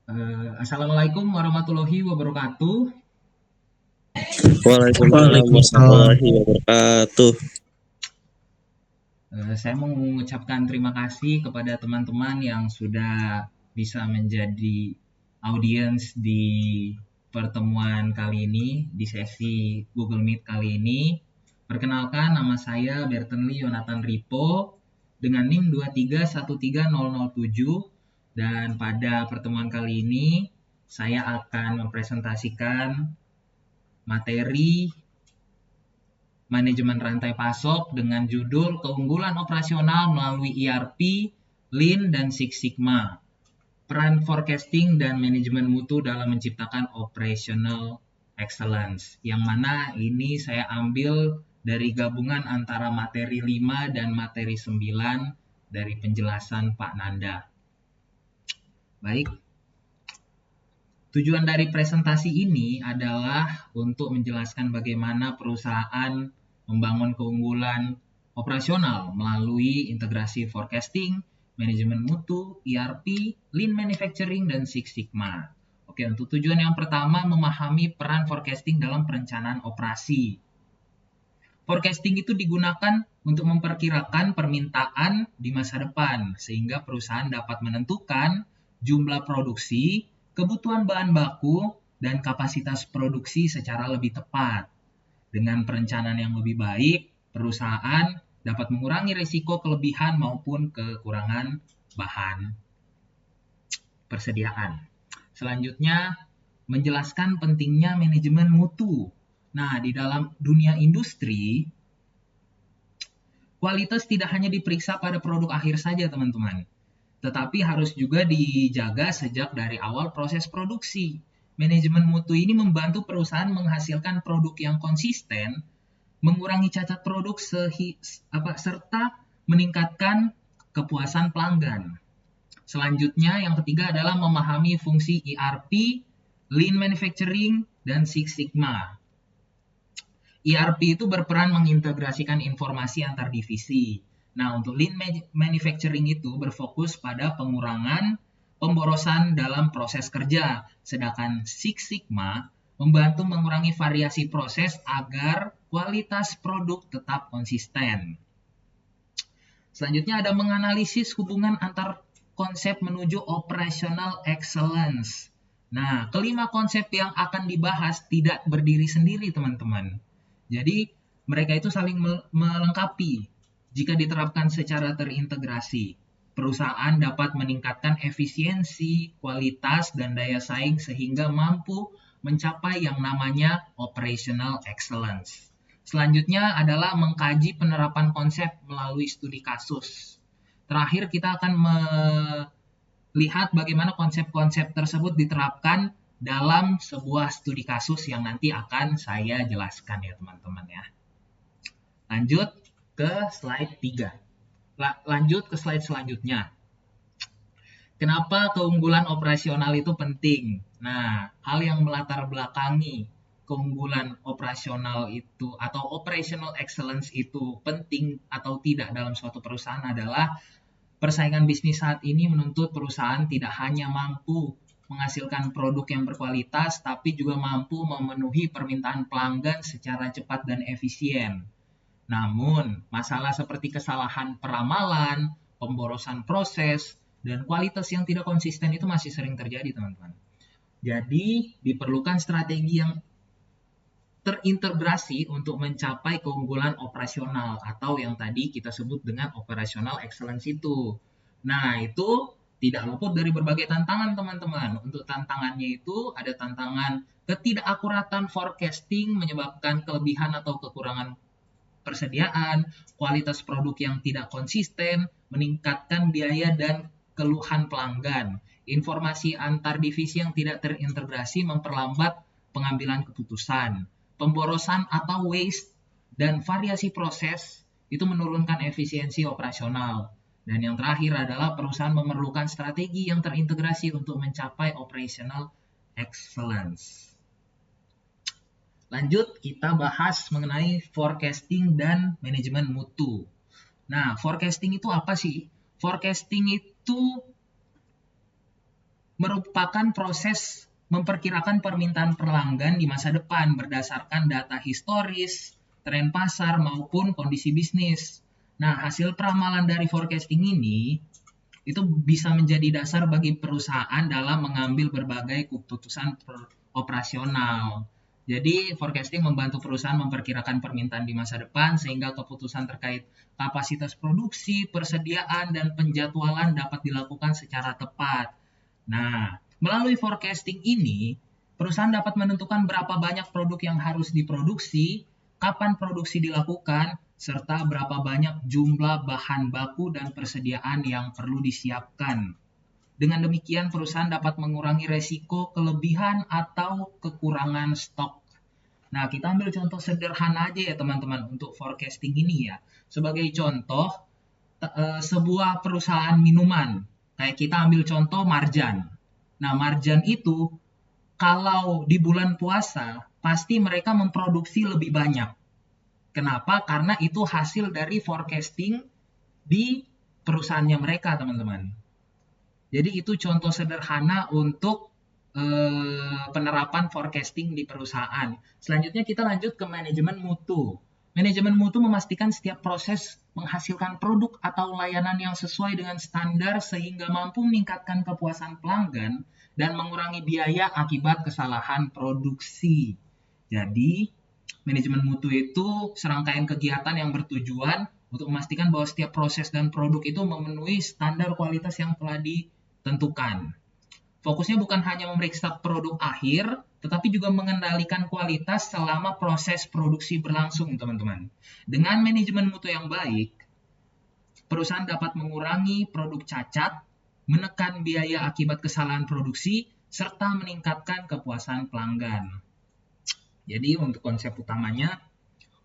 Assalamualaikum warahmatullahi wabarakatuh. Waalaikumsalam Waalaikumsalam. warahmatullahi wabarakatuh. Saya mau mengucapkan terima kasih kepada teman-teman yang sudah bisa menjadi audiens di pertemuan kali ini, di sesi Google Meet kali ini. Perkenalkan, nama saya Bertenly Yonatan Ripo dengan NIM 2313007, dan pada pertemuan kali ini saya akan mempresentasikan materi manajemen rantai pasok dengan judul keunggulan operasional melalui ERP, Lean, dan Six Sigma. Peran forecasting dan manajemen mutu dalam menciptakan operational excellence. Yang mana ini saya ambil dari gabungan antara materi 5 dan materi 9 dari penjelasan Pak Nanda. Baik. Tujuan dari presentasi ini adalah untuk menjelaskan bagaimana perusahaan membangun keunggulan operasional melalui integrasi forecasting, manajemen mutu, ERP, Lean Manufacturing, dan Six Sigma. Oke, untuk tujuan yang pertama, memahami peran forecasting dalam perencanaan operasi. Forecasting itu digunakan untuk memperkirakan permintaan di masa depan, sehingga perusahaan dapat menentukan jumlah produksi, kebutuhan bahan baku, dan kapasitas produksi secara lebih tepat. Dengan perencanaan yang lebih baik, perusahaan dapat mengurangi risiko kelebihan maupun kekurangan bahan persediaan. Selanjutnya, menjelaskan pentingnya manajemen mutu. Nah, di dalam dunia industri, kualitas tidak hanya diperiksa pada produk akhir saja, teman-teman, tetapi harus juga dijaga sejak dari awal proses produksi. Manajemen mutu ini membantu perusahaan menghasilkan produk yang konsisten, mengurangi cacat produk serta meningkatkan kepuasan pelanggan. Selanjutnya, yang ketiga adalah memahami fungsi ERP, Lean Manufacturing, dan Six Sigma. ERP itu berperan mengintegrasikan informasi antar divisi. Nah, untuk Lean Manufacturing itu berfokus pada pengurangan pemborosan dalam proses kerja, sedangkan Six Sigma membantu mengurangi variasi proses agar kualitas produk tetap konsisten. Selanjutnya ada menganalisis hubungan antar konsep menuju operational excellence. Nah, kelima konsep yang akan dibahas tidak berdiri sendiri, teman-teman. Jadi, mereka itu saling melengkapi. Jika diterapkan secara terintegrasi, perusahaan dapat meningkatkan efisiensi, kualitas, dan daya saing sehingga mampu mencapai yang namanya operational excellence. Selanjutnya adalah mengkaji penerapan konsep melalui studi kasus. Terakhir, kita akan melihat bagaimana konsep-konsep tersebut diterapkan dalam sebuah studi kasus yang nanti akan saya jelaskan ya teman-teman ya. Lanjut ke slide 3. Lanjut ke slide selanjutnya. Kenapa keunggulan operasional itu penting? Nah, hal yang melatar belakangi keunggulan operasional itu atau operational excellence itu penting atau tidak dalam suatu perusahaan adalah persaingan bisnis saat ini menuntut perusahaan tidak hanya mampu menghasilkan produk yang berkualitas, tapi juga mampu memenuhi permintaan pelanggan secara cepat dan efisien. Namun, masalah seperti kesalahan peramalan, pemborosan proses, dan kualitas yang tidak konsisten itu masih sering terjadi, teman-teman. Jadi, diperlukan strategi yang terintegrasi untuk mencapai keunggulan operasional atau yang tadi kita sebut dengan operational excellence itu. Nah, itu tidak luput dari berbagai tantangan, teman-teman. Untuk tantangannya itu ada tantangan ketidakakuratan forecasting menyebabkan kelebihan atau kekurangan persediaan, kualitas produk yang tidak konsisten, meningkatkan biaya dan keluhan pelanggan. Informasi antar divisi yang tidak terintegrasi memperlambat pengambilan keputusan. Pemborosan atau waste dan variasi proses itu menurunkan efisiensi operasional. Dan yang terakhir adalah perusahaan memerlukan strategi yang terintegrasi untuk mencapai operational excellence. Lanjut, kita bahas mengenai forecasting dan manajemen mutu. Nah, forecasting itu apa sih? Forecasting itu merupakan proses memperkirakan permintaan pelanggan di masa depan berdasarkan data historis, tren pasar, maupun kondisi bisnis. Nah, hasil peramalan dari forecasting ini itu bisa menjadi dasar bagi perusahaan dalam mengambil berbagai keputusan operasional. Jadi, forecasting membantu perusahaan memperkirakan permintaan di masa depan sehingga keputusan terkait kapasitas produksi, persediaan, dan penjadwalan dapat dilakukan secara tepat. Nah, melalui forecasting ini, perusahaan dapat menentukan berapa banyak produk yang harus diproduksi, kapan produksi dilakukan, serta berapa banyak jumlah bahan baku dan persediaan yang perlu disiapkan. Dengan demikian, perusahaan dapat mengurangi resiko kelebihan atau kekurangan stok. Nah, kita ambil contoh sederhana aja ya teman-teman untuk forecasting ini ya. Sebagai contoh, sebuah perusahaan minuman. Kayak kita ambil contoh Marjan. Nah, Marjan itu kalau di bulan puasa, pasti mereka memproduksi lebih banyak. Kenapa? Karena itu hasil dari forecasting di perusahaannya mereka, teman-teman. Jadi itu contoh sederhana untuk penerapan forecasting di perusahaan. Selanjutnya kita lanjut ke manajemen mutu. Manajemen mutu memastikan setiap proses menghasilkan produk atau layanan yang sesuai dengan standar sehingga mampu meningkatkan kepuasan pelanggan dan mengurangi biaya akibat kesalahan produksi. Jadi, manajemen mutu itu serangkaian kegiatan yang bertujuan untuk memastikan bahwa setiap proses dan produk itu memenuhi standar kualitas yang telah ditentukan. Fokusnya bukan hanya memeriksa produk akhir, tetapi juga mengendalikan kualitas selama proses produksi berlangsung, teman-teman. Dengan manajemen mutu yang baik, perusahaan dapat mengurangi produk cacat, menekan biaya akibat kesalahan produksi, serta meningkatkan kepuasan pelanggan. Jadi untuk konsep utamanya,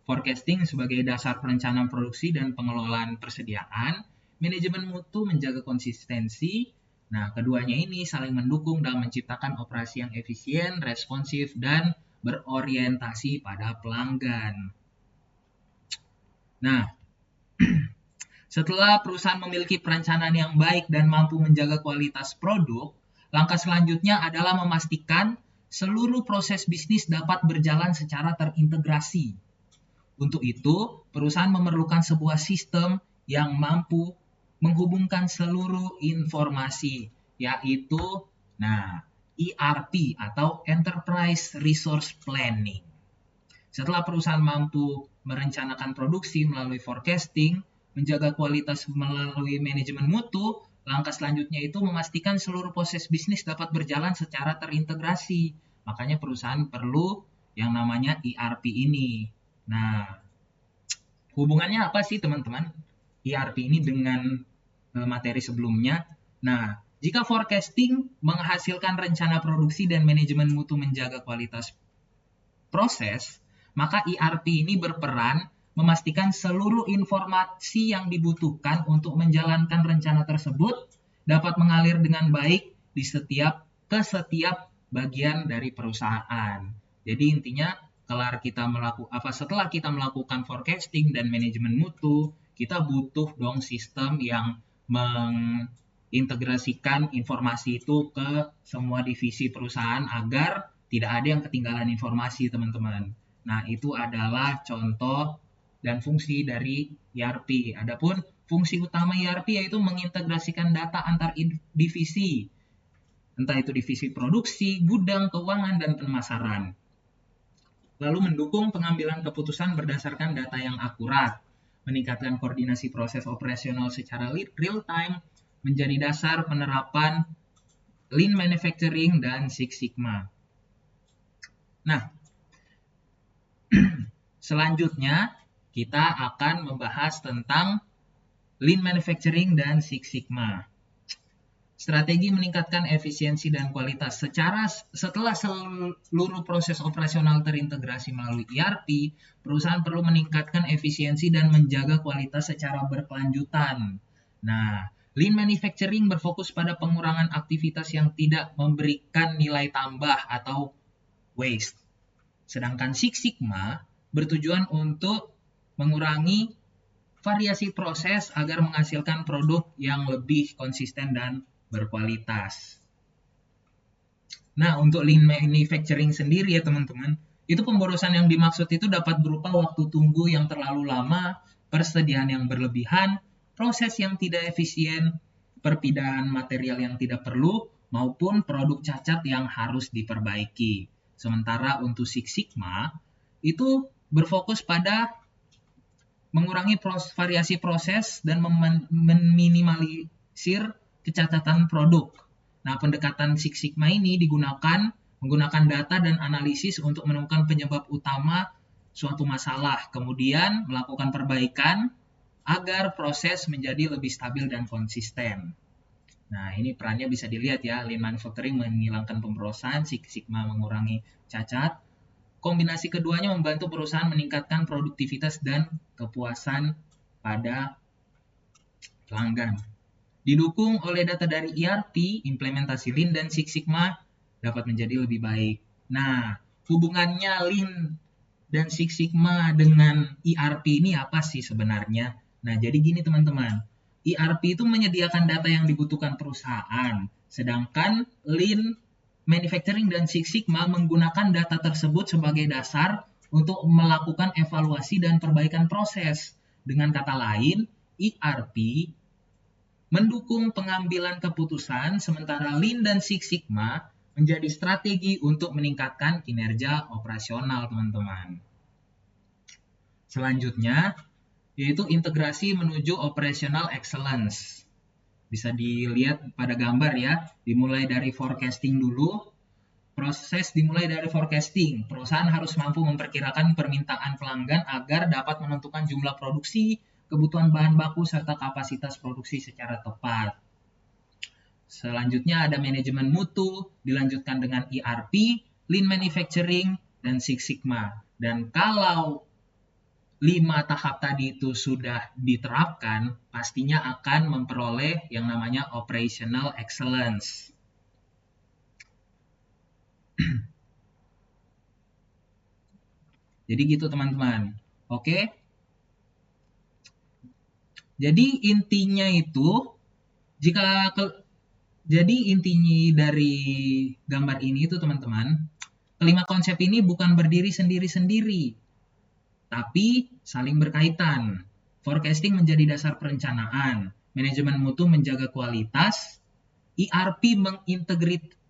forecasting sebagai dasar perencanaan produksi dan pengelolaan persediaan, manajemen mutu menjaga konsistensi. Nah, keduanya ini saling mendukung dalam menciptakan operasi yang efisien, responsif, dan berorientasi pada pelanggan. Nah, setelah perusahaan memiliki perencanaan yang baik dan mampu menjaga kualitas produk, langkah selanjutnya adalah memastikan seluruh proses bisnis dapat berjalan secara terintegrasi. Untuk itu, perusahaan memerlukan sebuah sistem yang mampu menghubungkan seluruh informasi, yaitu ERP atau Enterprise Resource Planning. Setelah perusahaan mampu merencanakan produksi melalui forecasting, menjaga kualitas melalui manajemen mutu, langkah selanjutnya itu memastikan seluruh proses bisnis dapat berjalan secara terintegrasi. Makanya perusahaan perlu yang namanya ERP ini. Nah, hubungannya apa sih teman-teman ERP ini dengan materi sebelumnya? Nah, jika forecasting menghasilkan rencana produksi dan manajemen mutu menjaga kualitas proses, maka ERP ini berperan memastikan seluruh informasi yang dibutuhkan untuk menjalankan rencana tersebut dapat mengalir dengan baik ke setiap bagian dari perusahaan. Jadi intinya setelah kita melakukan forecasting dan manajemen mutu, kita butuh dong sistem yang mengintegrasikan informasi itu ke semua divisi perusahaan agar tidak ada yang ketinggalan informasi, teman-teman. Nah, itu adalah contoh dan fungsi dari ERP. Adapun fungsi utama ERP yaitu mengintegrasikan data antar divisi, entah itu divisi produksi, gudang, keuangan, dan pemasaran. Lalu mendukung pengambilan keputusan berdasarkan data yang akurat, meningkatkan koordinasi proses operasional secara real time, menjadi dasar penerapan Lean Manufacturing dan Six Sigma. Nah, selanjutnya kita akan membahas tentang Lean Manufacturing dan Six Sigma. Strategi meningkatkan efisiensi dan kualitas. Setelah seluruh proses operasional terintegrasi melalui ERP, perusahaan perlu meningkatkan efisiensi dan menjaga kualitas secara berkelanjutan. Nah, Lean Manufacturing berfokus pada pengurangan aktivitas yang tidak memberikan nilai tambah atau waste. Sedangkan Six Sigma bertujuan untuk mengurangi variasi proses agar menghasilkan produk yang lebih konsisten dan berkualitas. Nah, untuk lean manufacturing sendiri ya teman-teman, itu pemborosan yang dimaksud itu dapat berupa waktu tunggu yang terlalu lama, persediaan yang berlebihan, proses yang tidak efisien, perpindahan material yang tidak perlu, maupun produk cacat yang harus diperbaiki. Sementara untuk Six Sigma, itu berfokus pada mengurangi variasi proses dan meminimalisir kecacatan produk. Nah, pendekatan Six Sigma ini digunakan menggunakan data dan analisis untuk menemukan penyebab utama suatu masalah, kemudian melakukan perbaikan agar proses menjadi lebih stabil dan konsisten. Nah, ini perannya bisa dilihat ya, lean manufacturing menghilangkan pemborosan, Six Sigma mengurangi cacat. Kombinasi keduanya membantu perusahaan meningkatkan produktivitas dan kepuasan pada pelanggan. Didukung oleh data dari ERP, implementasi Lean dan Six Sigma dapat menjadi lebih baik. Nah, hubungannya Lean dan Six Sigma dengan ERP ini apa sih sebenarnya? Nah, jadi gini teman-teman. ERP itu menyediakan data yang dibutuhkan perusahaan, sedangkan Lean Manufacturing dan Six Sigma menggunakan data tersebut sebagai dasar untuk melakukan evaluasi dan perbaikan proses. Dengan kata lain, ERP mendukung pengambilan keputusan, sementara Lean dan Six Sigma menjadi strategi untuk meningkatkan kinerja operasional, teman-teman. Selanjutnya, yaitu integrasi menuju operational excellence. Bisa dilihat pada gambar ya, dimulai dari forecasting dulu. Proses dimulai dari forecasting. Perusahaan harus mampu memperkirakan permintaan pelanggan agar dapat menentukan jumlah produksi, kebutuhan bahan baku, serta kapasitas produksi secara tepat. Selanjutnya ada manajemen mutu, dilanjutkan dengan ERP, Lean Manufacturing, dan Six Sigma. Dan kalau 5 tahap tadi itu sudah diterapkan, pastinya akan memperoleh yang namanya operational excellence. Jadi gitu teman-teman. Oke. Jadi intinya itu, jadi intinya dari gambar ini itu teman-teman, kelima konsep ini bukan berdiri sendiri-sendiri, tapi saling berkaitan. Forecasting menjadi dasar perencanaan, manajemen mutu menjaga kualitas, ERP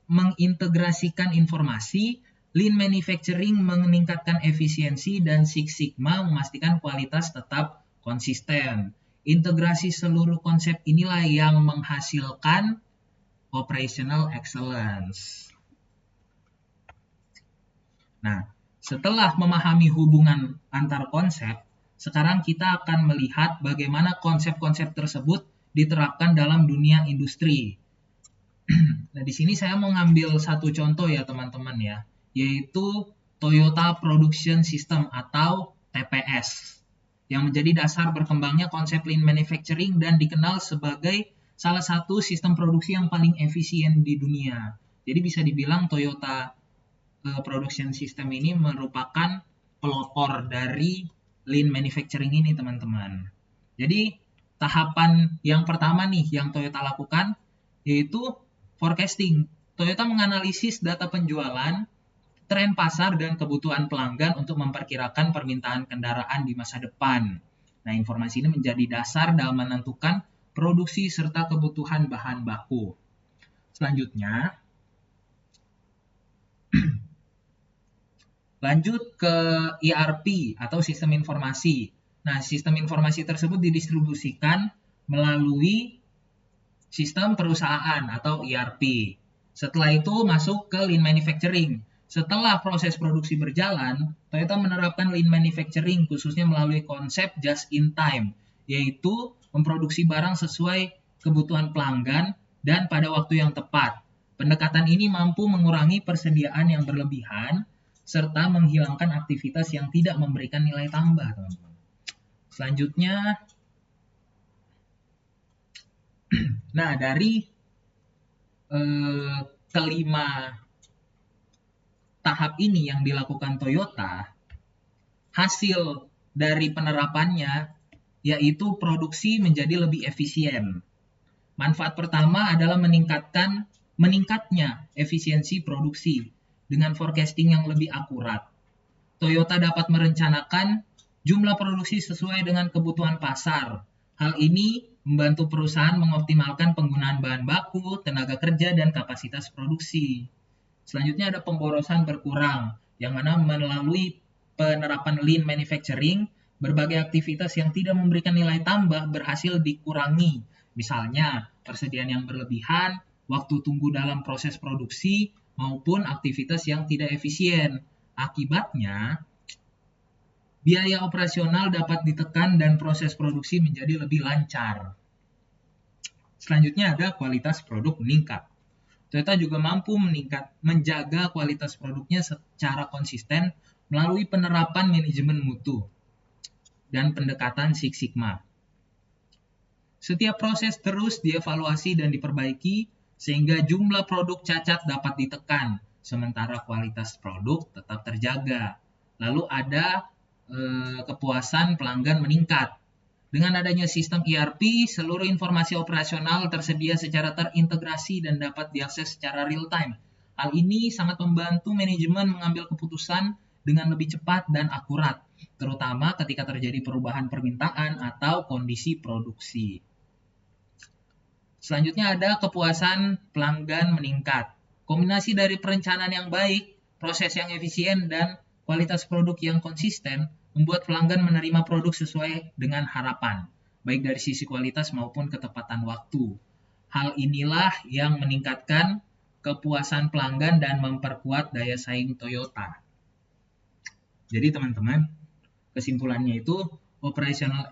mengintegrasikan informasi, Lean Manufacturing meningkatkan efisiensi, dan Six Sigma memastikan kualitas tetap konsisten. Integrasi seluruh konsep inilah yang menghasilkan operational excellence. Nah, setelah memahami hubungan antar konsep, sekarang kita akan melihat bagaimana konsep-konsep tersebut diterapkan dalam dunia industri. Nah, di sini saya mau ngambil satu contoh ya teman-teman ya, yaitu Toyota Production System atau TPS, yang menjadi dasar berkembangnya konsep Lean Manufacturing dan dikenal sebagai salah satu sistem produksi yang paling efisien di dunia. Jadi bisa dibilang Toyota Production System ini merupakan pelopor dari Lean Manufacturing ini teman-teman. Jadi tahapan yang pertama nih yang Toyota lakukan yaitu forecasting. Toyota menganalisis data penjualan, tren pasar, dan kebutuhan pelanggan untuk memperkirakan permintaan kendaraan di masa depan. Nah, informasi ini menjadi dasar dalam menentukan produksi serta kebutuhan bahan baku. Selanjutnya, lanjut ke ERP atau sistem informasi. Nah, sistem informasi tersebut didistribusikan melalui sistem perusahaan atau ERP. Setelah itu masuk ke Lean Manufacturing. Setelah proses produksi berjalan, Toyota menerapkan Lean Manufacturing khususnya melalui konsep just in time, yaitu memproduksi barang sesuai kebutuhan pelanggan dan pada waktu yang tepat. Pendekatan ini mampu mengurangi persediaan yang berlebihan serta menghilangkan aktivitas yang tidak memberikan nilai tambah, teman-teman. Selanjutnya, nah dari kelima tahap ini yang dilakukan Toyota, hasil dari penerapannya yaitu produksi menjadi lebih efisien. Manfaat pertama adalah meningkatnya efisiensi produksi dengan forecasting yang lebih akurat. Toyota dapat merencanakan jumlah produksi sesuai dengan kebutuhan pasar. Hal ini membantu perusahaan mengoptimalkan penggunaan bahan baku, tenaga kerja, dan kapasitas produksi. Selanjutnya ada pemborosan berkurang, yang mana melalui penerapan lean manufacturing, berbagai aktivitas yang tidak memberikan nilai tambah berhasil dikurangi. Misalnya, persediaan yang berlebihan, waktu tunggu dalam proses produksi, maupun aktivitas yang tidak efisien. Akibatnya, biaya operasional dapat ditekan dan proses produksi menjadi lebih lancar. Selanjutnya ada kualitas produk meningkat. Toyota juga mampu menjaga kualitas produknya secara konsisten melalui penerapan manajemen mutu dan pendekatan Six Sigma. Setiap proses terus dievaluasi dan diperbaiki sehingga jumlah produk cacat dapat ditekan, sementara kualitas produk tetap terjaga. Lalu ada kepuasan pelanggan meningkat. Dengan adanya sistem ERP, seluruh informasi operasional tersedia secara terintegrasi dan dapat diakses secara real time. Hal ini sangat membantu manajemen mengambil keputusan dengan lebih cepat dan akurat, terutama ketika terjadi perubahan permintaan atau kondisi produksi. Selanjutnya ada kepuasan pelanggan meningkat. Kombinasi dari perencanaan yang baik, proses yang efisien, dan kualitas produk yang konsisten membuat pelanggan menerima produk sesuai dengan harapan, baik dari sisi kualitas maupun ketepatan waktu. Hal inilah yang meningkatkan kepuasan pelanggan dan memperkuat daya saing Toyota. Jadi teman-teman, kesimpulannya itu operational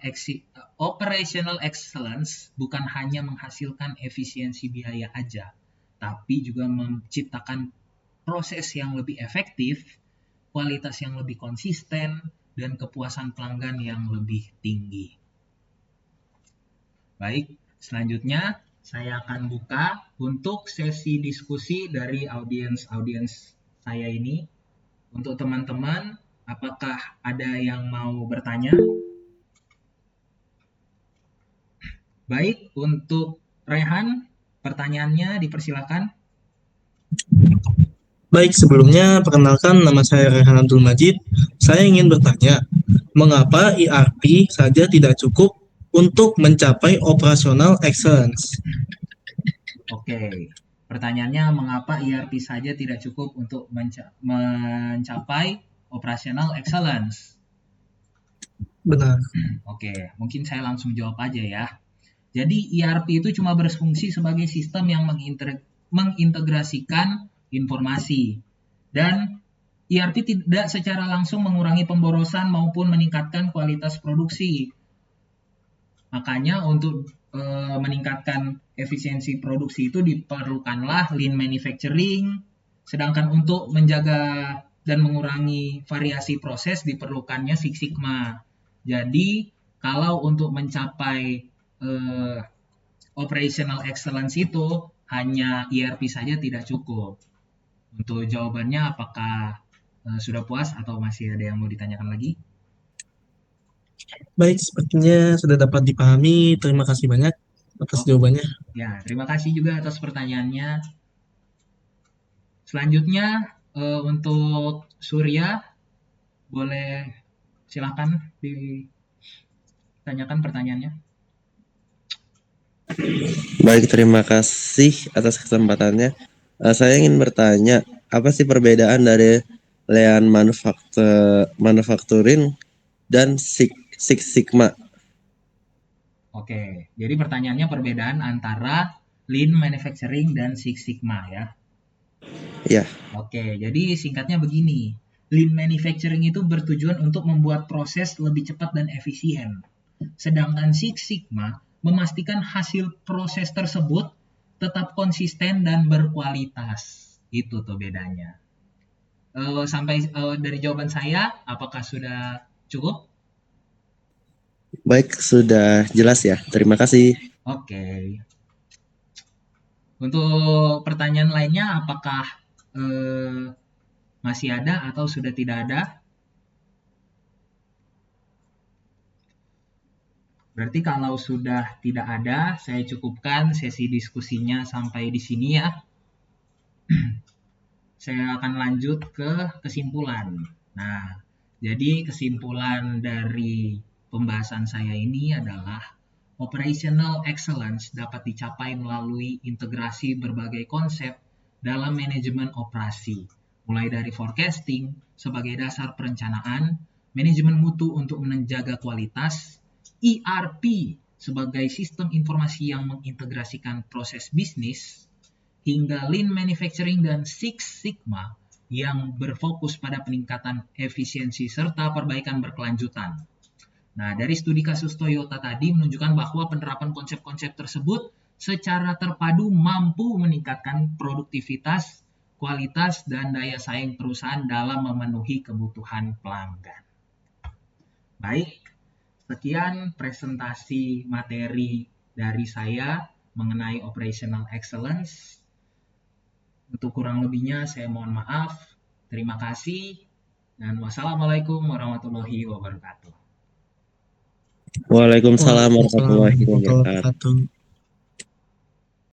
excellence bukan hanya menghasilkan efisiensi biaya aja, tapi juga menciptakan proses yang lebih efektif, kualitas yang lebih konsisten, dan kepuasan pelanggan yang lebih tinggi. Baik, selanjutnya saya akan buka untuk sesi diskusi dari audiens saya ini. Untuk teman-teman, apakah ada yang mau bertanya? Baik, untuk Rehan, pertanyaannya dipersilakan. Baik, sebelumnya perkenalkan nama saya Rehan Abdul Majid. Saya ingin bertanya, mengapa ERP saja tidak cukup untuk mencapai operational excellence? Oke, pertanyaannya mengapa ERP saja tidak cukup untuk mencapai operational excellence? Benar. Oke, mungkin saya langsung jawab aja ya. Jadi ERP itu cuma berfungsi sebagai sistem yang mengintegrasikan informasi. Dan ERP tidak secara langsung mengurangi pemborosan maupun meningkatkan kualitas produksi. Makanya untuk meningkatkan efisiensi produksi itu diperlukanlah lean manufacturing. Sedangkan untuk menjaga dan mengurangi variasi proses diperlukannya Six Sigma. Jadi kalau untuk mencapai operational excellence itu hanya ERP saja tidak cukup. Untuk jawabannya apakah sudah puas atau masih ada yang mau ditanyakan lagi? Baik, sepertinya sudah dapat dipahami. Terima kasih banyak atas jawabannya. Ya, terima kasih juga atas pertanyaannya. Selanjutnya untuk Surya, boleh silakan ditanyakan pertanyaannya. Baik, terima kasih atas kesempatannya. Saya ingin bertanya, apa sih perbedaan dari lean manufacturing dan Six Sigma? Oke, jadi pertanyaannya perbedaan antara Lean Manufacturing dan Six Sigma ya. Ya. Oke, jadi singkatnya begini. Lean Manufacturing itu bertujuan untuk membuat proses lebih cepat dan efisien. Sedangkan Six Sigma memastikan hasil proses tersebut tetap konsisten dan berkualitas. Itu tuh bedanya. Sampai dari jawaban saya, apakah sudah cukup? Baik, sudah jelas ya. Terima kasih. Oke. Untuk pertanyaan lainnya, apakah masih ada atau sudah tidak ada? Berarti kalau sudah tidak ada, saya cukupkan sesi diskusinya sampai di sini ya. Saya akan lanjut ke kesimpulan. Nah, jadi kesimpulan dari pembahasan saya ini adalah operational excellence dapat dicapai melalui integrasi berbagai konsep dalam manajemen operasi, mulai dari forecasting sebagai dasar perencanaan, manajemen mutu untuk menjaga kualitas, ERP sebagai sistem informasi yang mengintegrasikan proses bisnis, hingga Lean Manufacturing dan Six Sigma yang berfokus pada peningkatan efisiensi serta perbaikan berkelanjutan. Nah, dari studi kasus Toyota tadi menunjukkan bahwa penerapan konsep-konsep tersebut secara terpadu mampu meningkatkan produktivitas, kualitas, dan daya saing perusahaan dalam memenuhi kebutuhan pelanggan. Baik, sekian presentasi materi dari saya mengenai operational excellence. Untuk kurang lebihnya saya mohon maaf. Terima kasih dan wassalamualaikum warahmatullahi wabarakatuh. Waalaikumsalam Waalaikumsalam warahmatullahi warahmatullahi wabarakatuh. wabarakatuh.